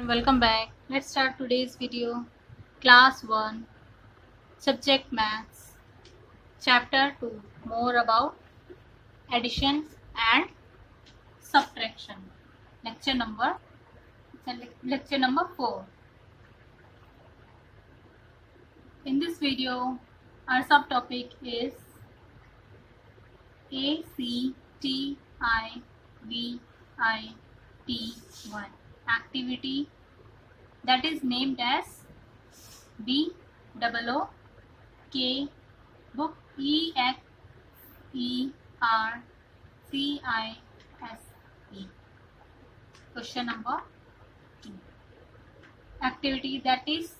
Welcome back. Let's start today's video. Class 1, Subject Maths, Chapter 2, more about addition and subtraction. Lecture number 4. In this video, our subtopic is ACTIVIT1 activity that is named as BOOK book EXERCISE. Question number 2. Activity that is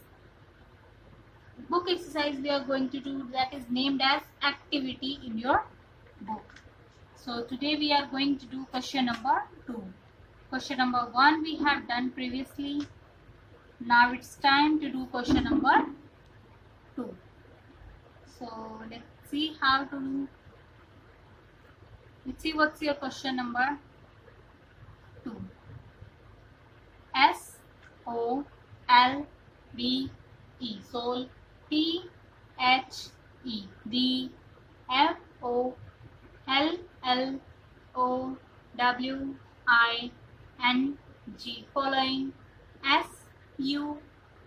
book exercise we are going to do that is named as activity in your book. So today we are going to do question number 2. Question number 1 we have done previously. Now it's time to do question number 2. So let's see how to do. Let's see what's your question number 2. SOLVE Sol THE the FOLLOWING following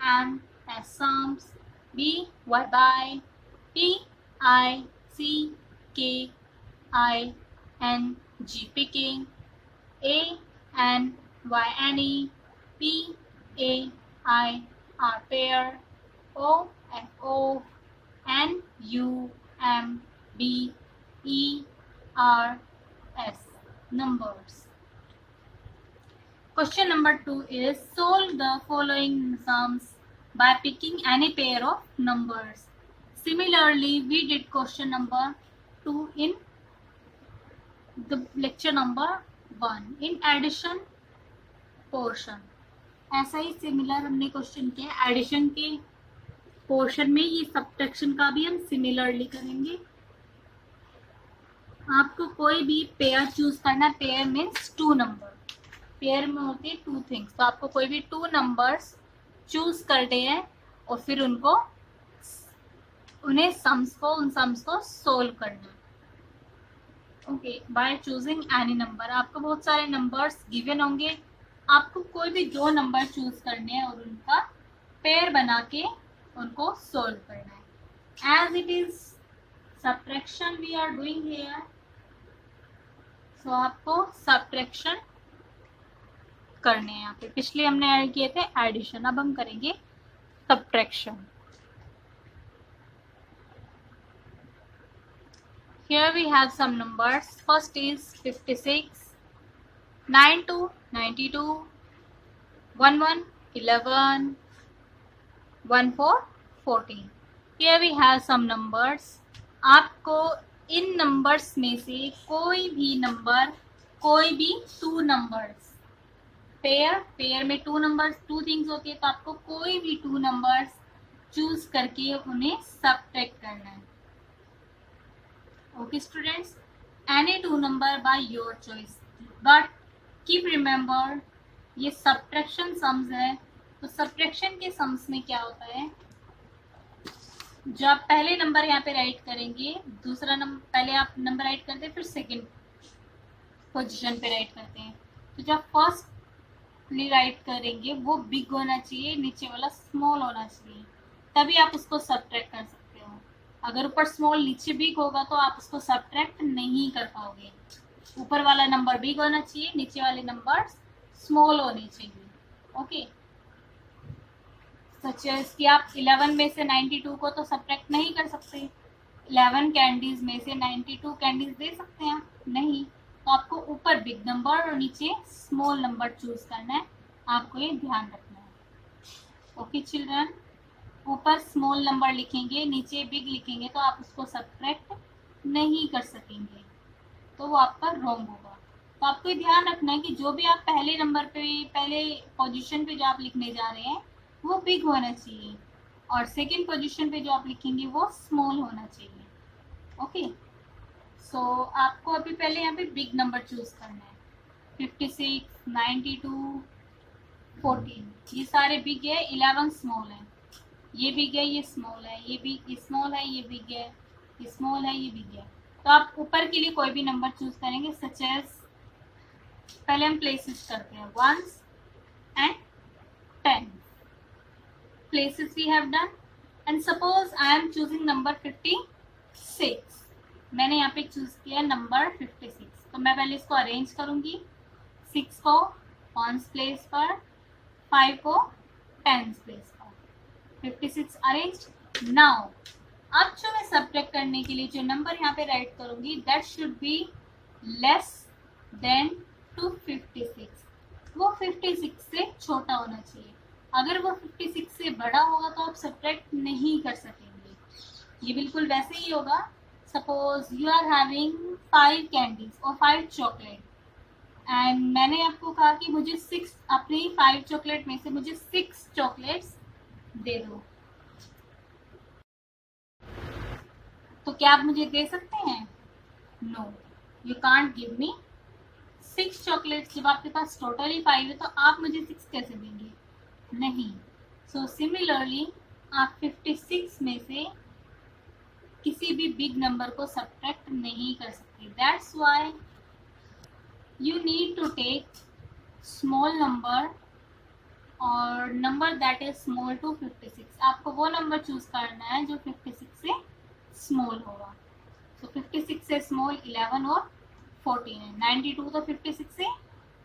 SUMS sums BY PICKING picking ANYNE PAI pair OFO NUMBERS numbers. Question number 2 is solve the following sums by picking any pair of numbers. Similarly, we did question number 2 in the lecture number 1 in addition portion. ऐसा ही similar हमने question किया addition के portion में. ये subtraction का भी हम similarly करेंगे. आपको कोई भी पेयर चूज करना. Pair means 2 number. पेयर में होते हैं 2 थिंग्स. तो आपको कोई भी 2 नंबर्स चूज करने हैं और फिर उन सम्स को सोल्व करना. Okay, by choosing any number. आपको बहुत सारे नंबर्स गिवन होंगे. आपको कोई भी 2 नंबर चूज करने हैं और उनका पेयर बना के उनको सोल्व करना है. As it is subtraction we are doing here. So आपको सब्ट्रैक्शन करने हैं. यहाँ पे पिछले हमने ऐड किए थे एडिशन. अब हम करेंगे subtraction. Here we have some numbers. First is 56, 92, 92, 11, 11, 14, 14. Here we have some numbers. आपको इन नंबर्स में से कोई भी 2 नंबर्स पेयर में 2 नंबर्स 2 थिंग्स होती है. तो आपको कोई भी 2 नंबर्स चूज करके उन्हें सब्ट्रैक्ट करना है. Okay students, any 2 number by your choice. But keep remember ये सब्ट्रैक्शन सम्स है. तो सब्ट्रैक्शन के सम्स में क्या होता है, जो आप पहले नंबर यहाँ पे राइट करेंगे, दूसरा नंबर पहले आप नंबर राइट करते हैं फिर सेकंड पोजीशन पे राइट करते हैं. तो जो आप फर्स्टली राइट करेंगे वो बिग होना चाहिए, नीचे वाला स्मॉल होना चाहिए, तभी आप उसको सब्ट्रैक्ट कर सकते हो. अगर ऊपर स्मॉल नीचे बिग होगा तो आप उसको सब्ट्रैक्ट नहीं कर पाओगे. ऊपर वाला नंबर बिग होना चाहिए, नीचे वाले नंबर स्मॉल होने चाहिए. ओके, सच एज कि आप 11 में से 92 को तो सब्ट्रैक्ट नहीं कर सकते. 11 कैंडीज में से 92 कैंडीज दे सकते हैं? नहीं. तो आपको ऊपर बिग नंबर और नीचे स्मॉल नंबर चूज करना है. आपको ये ध्यान रखना है. ओके चिल्ड्रन, ऊपर स्मॉल नंबर लिखेंगे, नीचे बिग लिखेंगे तो आप उसको सब्ट्रैक्ट नहीं कर सकेंगे, तो वो आपका रॉन्ग होगा. तो आपको ध्यान रखना है कि जो भी आप पहले नंबर पे पहले पोजीशन पे जो आप लिखने जा रहे हैं वो बिग होना चाहिए और सेकंड पोजीशन पे जो आप लिखेंगे वो स्मॉल होना चाहिए. ओके, सो आपको अभी पहले यहाँ पे बिग नंबर चूज करना है. 56, 92, 14 ये सारे बिग है, 11 स्मॉल है, ये बिग है, ये स्मॉल है, ये बिग स्मॉल है, ये बिग है, ये स्मॉल है, ये बिग है। तो आप ऊपर के लिए कोई भी नंबर चूज करेंगे, सच एज पहले हम प्लेसेस करते हैं, 1s and 10 places we have done, and suppose I am choosing number 56, मैंने यहाँ पे चूज किया नंबर 56, तो मैं पहले इसको अरेंज करूंगी, 6 को 1s प्लेस पर, 5 को 10s प्लेस पर, 56 अरेंज्ड। नाउ अब जो मैं सब्ट्रैक्ट करने के लिए जो नंबर यहाँ पे राइट करूंगी, that should be less than to 56, वो 56 से छोटा होना चाहिए। अगर वो 56 से बड़ा होगा तो आप सब्ट्रैक्ट नहीं कर सकेंगे। ये बिल्कुल वैसे ही होगा, suppose you are having 5 candies और 5 चॉकलेट, एंड मैंने आपको कहा कि मुझे 6 अपनी 5 चॉकलेट में से मुझे 6 चॉकलेट्स दे दो, तो क्या आप मुझे दे सकते हैं? No, you can't give me 6 chocolates. जब आपके पास टोटली 5 है तो आप मुझे 6 कैसे देंगे? नहीं। सो सिमिलरली आप 56 में से किसी भी बिग नंबर को सब्ट्रैक्ट नहीं कर सकते। That's why you need to take small number और number that is small to 56। आपको वो नंबर चूज करना है जो 56 से स्मॉल होगा। तो 56 से स्मॉल 11 और 14 है, 92 तो 56 से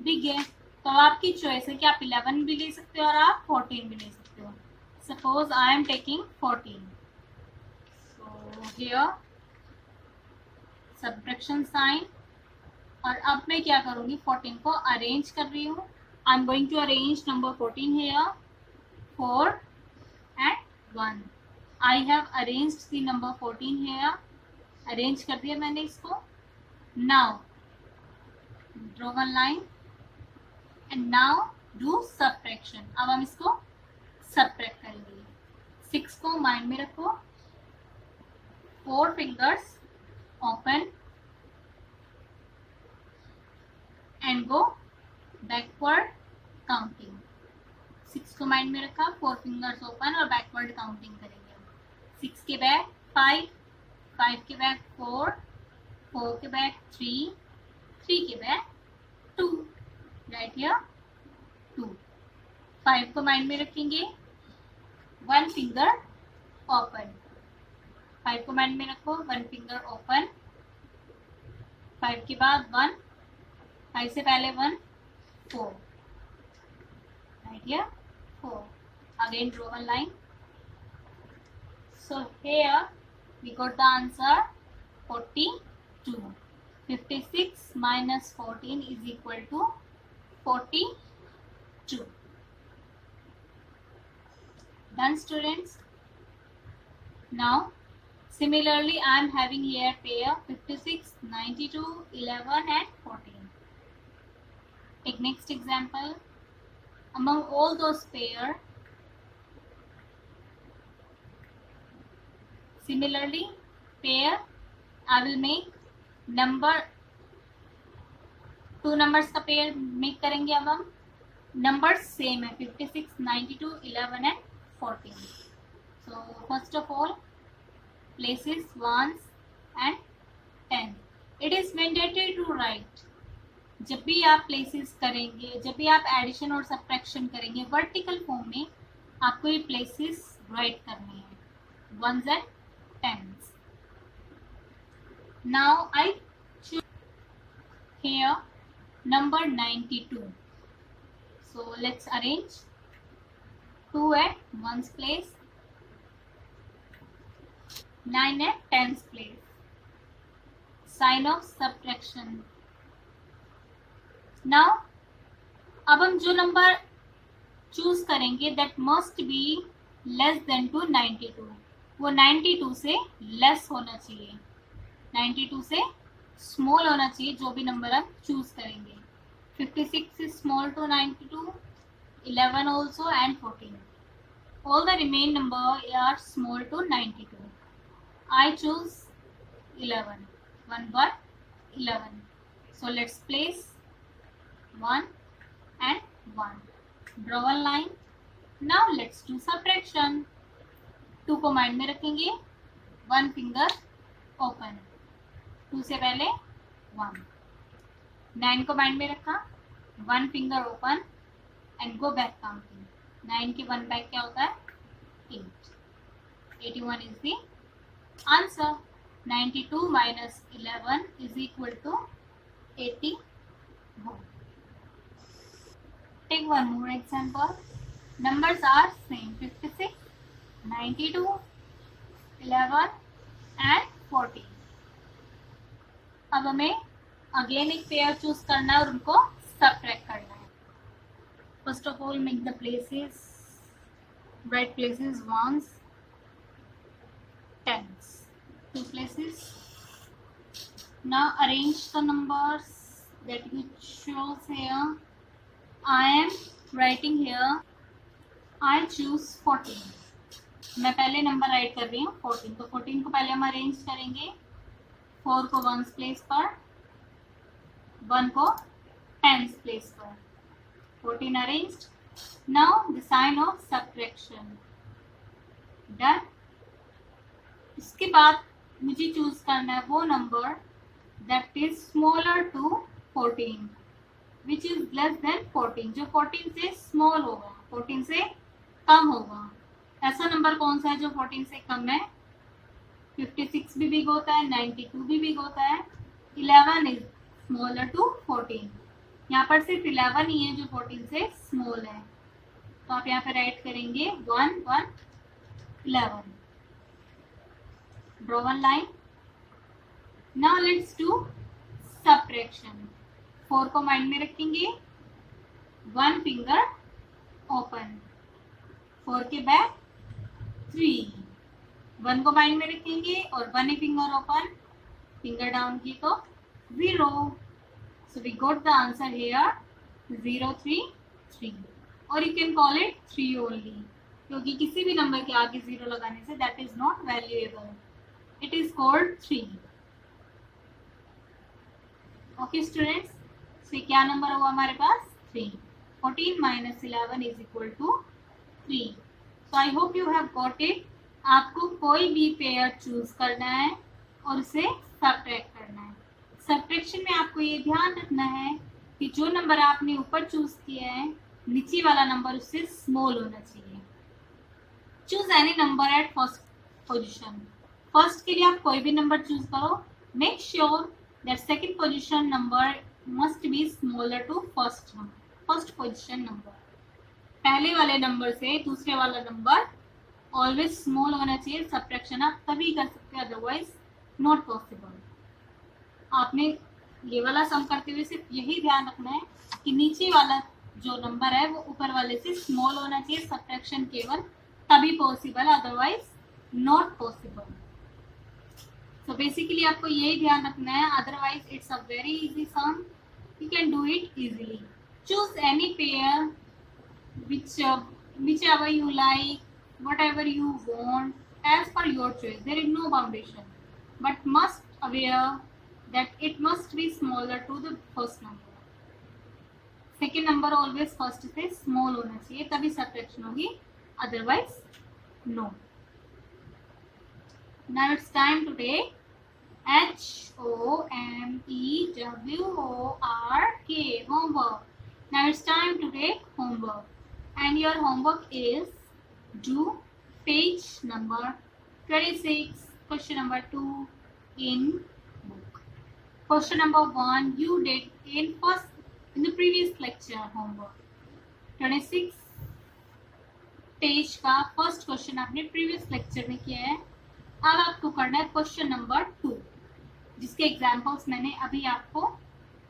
बिग है, तो आपकी चॉइस है कि आप 11 भी ले सकते हो और आप 14 भी ले सकते हो। Suppose I am taking 14, so here subtraction sign, और अब मैं क्या करूंगी, 14 को अरेंज कर रही हूँ। I am going to arrange number 14 here, 4 and 1। I have arranged the number 14 here, arrange कर दिया मैंने इसको। Now draw one line and now do subtraction. अब हम इसको सब्ट्रैक्ट करेंगे। 6 को माइंड में रखो, 4 fingers open and go backward counting. 6 को माइंड में रखा, 4 फिंगर्स ओपन और बैकवर्ड काउंटिंग करेंगे। 6 के बैक 5, 5 के बैक 4, 4 के बैक 3, 3 के बैक 2, राइट हियर 2। 5 को माइंड में रखेंगे, 1 फिंगर ओपन, 5 को माइंड में रखो, 1 फिंगर ओपन, 5 के बाद 1, 5 से पहले 1, 4, right here 4। Again draw one line. So here we got the answer 42. 56 minus 14 is equal to 42. Done, students? Now similarly I am having here pair 56, 92, 11 and 14. Take next example. Among all those pair, similarly pair I will make number 2 numbers का pair make करेंगे। अब हम number same है, 56, 92, 11 and 14। So first of all places 1s and 10। It is mandatory to write, जब भी आप places करेंगे, जब भी आप एडिशन और सब्ट्रैक्शन करेंगे, वर्टिकल फॉर्म में आपको ये प्लेसेस राइट करने हैं, 1s and 10s। Now I choose here number 92. So let's arrange 2 at 1s place, 9 at 10s place. Sign of subtraction. Now अब हम जो नंबर चूज करेंगे that must be less than to 92, वो 92 से less होना चाहिए, 92 से स्मॉल होना चाहिए जो भी नंबर हम चूज करेंगे। 56 is small to 92, 11 also and 14. All the remaining number are small to 92. I choose 11, 1 but 11. So let's place 1 and 1. Draw one line. Now let's do subtraction. 2 को माइंड में रखेंगे, 1 फिंगर ओपन, 2 से पहले 1. 9 को mind में रखा, 1 finger open and go back counting. 9 के 1 back क्या होता है? 8. 81 is the answer. 92 minus 11 is equal to 81. Take one more example. Numbers are same, 56, 92, 11 and 14. अब हमें अगेन एक पेयर चूज करना है और उनको सबट्रैक्ट करना है. First of all make the places, right places ones, tens, 2 places. Now arrange the numbers that you chose here. I am writing here, I choose 14. मैं पहले नंबर राइट कर रही हूँ 14, तो 14 को पहले हम अरेंज करेंगे. 4 को 1s प्लेस पर, 1 को 10s प्लेस पर. 14 arranged. Now the sign of subtraction done. इसके बाद मुझे चूज करना है वो number that is smaller to 14, which is less than 14, जो 14 से स्मॉल होगा, 14 से कम होगा. ऐसा नंबर कौन सा है जो 14 से कम है? 56 भी बिग होता है, 92 भी बिग होता है. 11 इज स्मॉलर टू 14. यहाँ पर सिर्फ 11 ही है जो 14 से स्मॉल है, तो आप यहाँ पे राइट करेंगे 1 1 11. Draw one line. Now let's do subtraction. 4 को माइंड में रखेंगे, 1 फिंगर ओपन, 4 के बैक 3. 1 को माइंड में रखेंगे और 1 ही फिंगर ओपन, फिंगर डाउन की तो 0. So we got the answer here 0 3 3, और you can call it 3 only, क्योंकि किसी भी नंबर के आगे 0 लगाने से that is not valuable. It is called 3. Okay students, तो क्या नंबर हुआ हमारे पास? 3. 14 minus 11 is equal to 3. So I hope you have got it. आपको कोई भी पेयर चूज करना है और उसे सब्ट्रैक्ट करना है. सब्ट्रैक्शन में आपको ये ध्यान रखना है कि जो नंबर आपने ऊपर चूज किया है, नीचे वाला नंबर उससे स्मॉल होना चाहिए. Choose any number at first position. First के लिए आप कोई भी नंबर चूज करो. Make sure that second position number must be smaller to first position number. पहले वाले नंबर से दूसरे वाला नंबर ऑलवेज स्मॉल होना चाहिए. सब्ट्रैक्शन आप तभी कर सकते हैं, अदरवाइज नॉट पॉसिबल. आपने ये वाला सम करते हुए सिर्फ यही ध्यान रखना है कि नीचे वाला जो नंबर है वो ऊपर वाले से स्मॉल होना चाहिए. सब्ट्रैक्शन केवल तभी possible, otherwise not possible. So basically आपको यही ध्यान रखना है, otherwise it's a very easy sum. You can do it easily. Choose any pair whichever you like, whatever you want as per your choice. There is no foundation, but must aware that it must be smaller to the first number. Second number always first से small होना चाहिए, तभी subtraction होगी, otherwise no. Now it's time to take HOMEWORK homework. Now it's time to take homework. And your homework is do page number 26, question number 2 in book. Question number 1 you did in the previous lecture homework. 26 page का first question आपने previous lecture में किया है. अब आपको करना है question number 2, जिसके एग्जाम्पल्स मैंने अभी आपको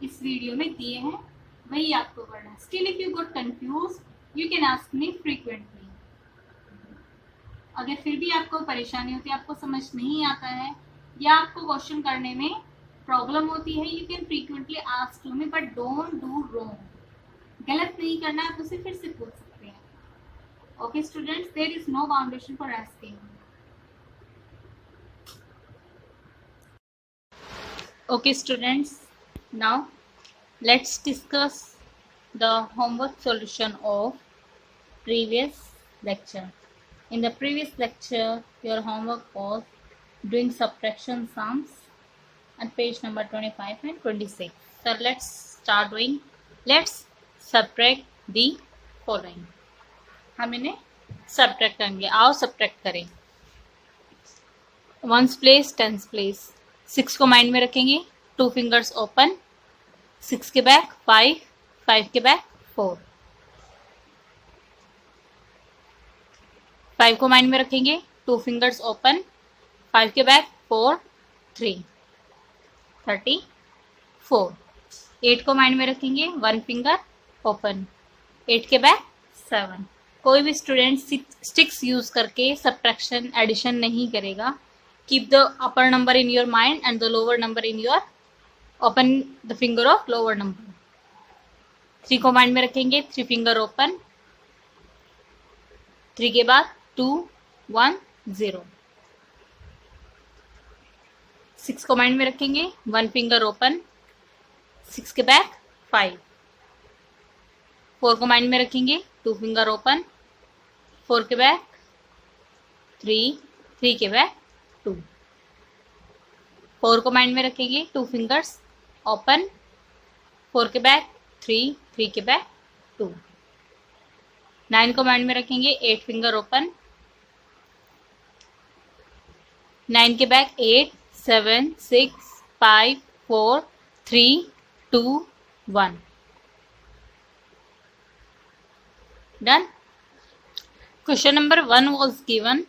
इस वीडियो में दिए हैं, वही आपको करना है. Still if you got confuse you can ask me frequently. अगर फिर भी आपको परेशानी होती है, आपको समझ नहीं आता है या आपको क्वेश्चन करने में प्रॉब्लम होती है, you can frequently ask to me, but don't do wrong. गलत नहीं करना, आप उसे फिर से पूछ सकते हैं. Okay students, there is no foundation for asking. Okay students, now let's discuss the homework solution of previous lecture. In the previous lecture, your homework was doing subtraction sums at page number 25 and 26. So let's start doing. Let's subtract the following. हम इन्हें subtract करेंगे. आओ subtract करें. Ones place, tens place. 6 को mind में रखेंगे. 2 fingers open. 6 के back 5, 5 के बैक 4. 5 को माइंड में रखेंगे. 2 fingers open. 5 के बैक 4, 3, 34. 8 को माइंड में रखेंगे. 1 finger open. 8 के बैक 7. कोई भी स्टूडेंट स्टिक्स यूज करके सब्ट्रैक्शन एडिशन नहीं करेगा. Keep the upper number in your mind and the lower number in your open the finger of lower number. 3 को माइंड में रखेंगे. 3 finger ओपन. 3 के बाद 2, 1, 0. 6 को माइंड में रखेंगे. 1 finger ओपन. 6 के बैक 5. 4 को माइंड में रखेंगे. 2 finger ओपन. 4 के बैक 3, 3 के बैक 2. 4 को माइंड में रखेंगे. 2 fingers ओपन. 4 के बैक 3, 3 के बैक 2. 9 को माइंड में रखेंगे. 8 finger ओपन. 9 के back 8, 7, 6, 5, 4, 3, 2, 1. Done. Question number 1 was given,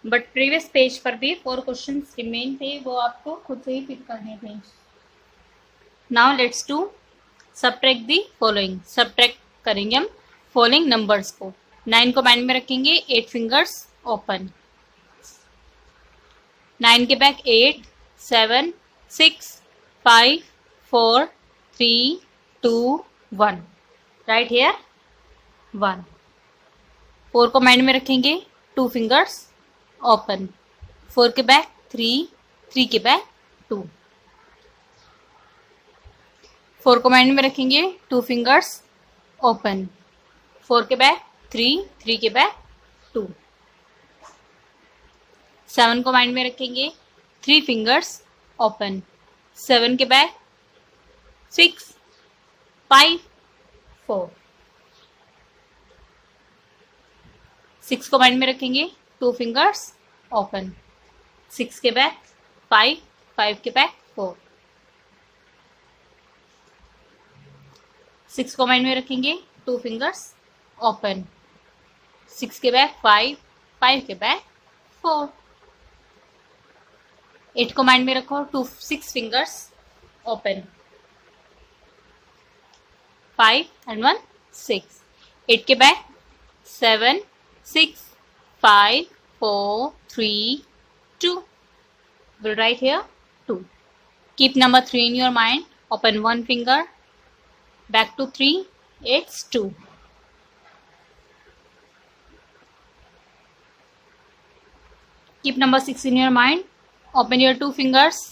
but previous page पर भी 4 क्वेश्चन रिमेन थे, वो आपको खुद से ही फिल करने थे. Now let's do subtract the following. Subtract करेंगे हम फॉलोइंग नंबर्स को. 9 को माइंड में रखेंगे. 8 fingers ओपन. 9 के बैक 8, 7, 6, 5, 4, 3, 2, 1. Right here 1. 4 को माइंड में रखेंगे. 2 fingers ओपन. 4 के बैक 3, 3 के बैक 2. 4 को माइंड में रखेंगे. 2 fingers ओपन. 4 के बैक 3, 3 के बैक 2. 7 को माइंड में रखेंगे. 3 fingers ओपन. 7 के बैक 6, 5, 4. 6 को माइंड में रखेंगे. 2 fingers ओपन. 6 के बैक 5, 5 के बैक 4. 6 को माइंड में रखेंगे. 2 fingers ओपन. 6 के बैक 5, 5 के बैक 4. 8 को माइंड में रखो. 6 fingers ओपन. 5 and 1, 6. 8 के back 7, 6, 5, 4, 3, 2. We'll write here 2. Keep number 3 in your mind. Open 1 finger. Back to 3. It's 2. Keep number 6 in your mind. Open your 2 fingers.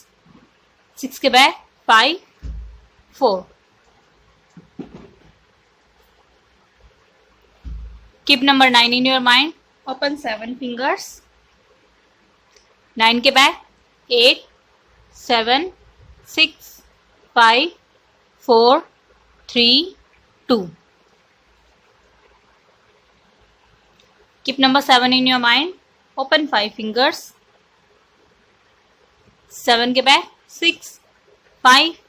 6 के back 5, 4. Keep number 9 in your mind. Open 7 fingers. 9 के back 8, 7, 6, 5, 4, 3, 2. Keep number 7 in your mind. Open 5 fingers. 7 के back 6, 5,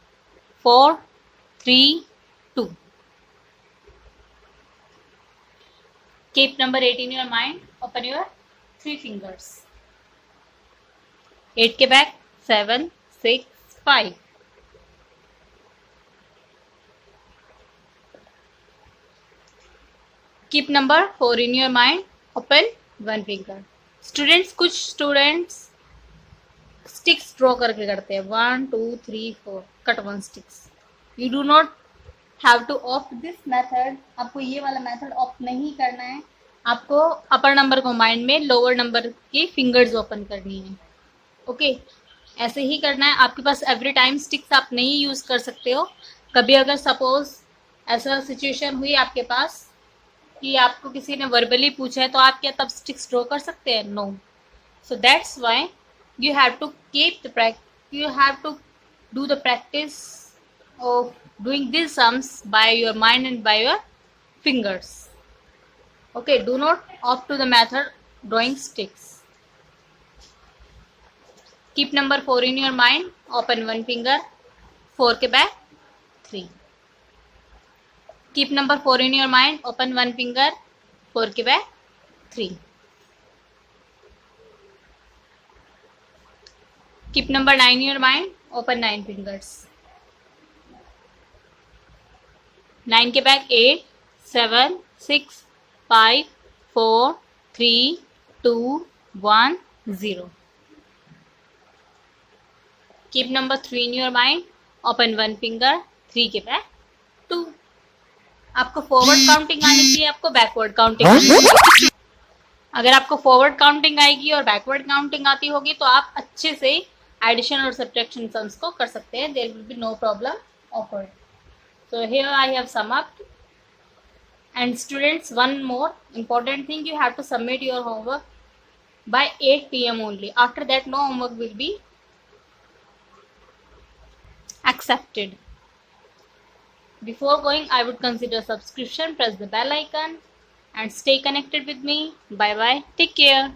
4, 3, 2. Keep number 8 in your mind. Open your 3 fingers. 8 के back 7, 6, 5. Keep number 4 in your mind. Open 1 finger. Students, कुछ students sticks draw करके करते हैं. 1, 2, 3, 4. Cut 1 sticks. You do not have to opt this method. आपको ये वाला method opt नहीं करना है. आपको अपर नंबर को माइंड में, लोअर नंबर की फिंगर्स ओपन करनी है. ओके, ऐसे ही करना है. आपके पास एवरी टाइम स्टिक्स आप नहीं यूज़ कर सकते हो. कभी अगर सपोज ऐसा सिचुएशन हुई आपके पास कि आपको किसी ने वर्बली पूछा है तो आप क्या तब स्टिक्स ड्रॉ कर सकते हैं? No. So that's why you have to you have to do the practice of doing these sums by your mind and by your fingers. Okay, do not opt to the method drawing sticks. Keep number 4 in your mind. Open one finger. 4 के back 3. Keep number 4 in your mind. Open one finger. 4 के back 3. Keep number 9 in your mind. Open 9 fingers. 9 के back 8, 7, 6, 5, 4, 3, 2, 1, 0. Keep number 3 in your mind. Open one finger. 3 के back 2. आपको forward counting आनी चाहिए, आपको backward counting आनी चाहिए. अगर आपको फॉरवर्ड काउंटिंग आएगी और बैकवर्ड काउंटिंग आती होगी तो आप अच्छे से एडिशन और सब्ट्रैक्शन सम्स को कर सकते हैं. There will be no problem offered. So here I have sum up. And students, one more important thing, you have to submit your homework by 8 PM only. After that, no homework will be accepted. Before going, I would consider subscription, press the bell icon and stay connected with me. Bye bye. Take care.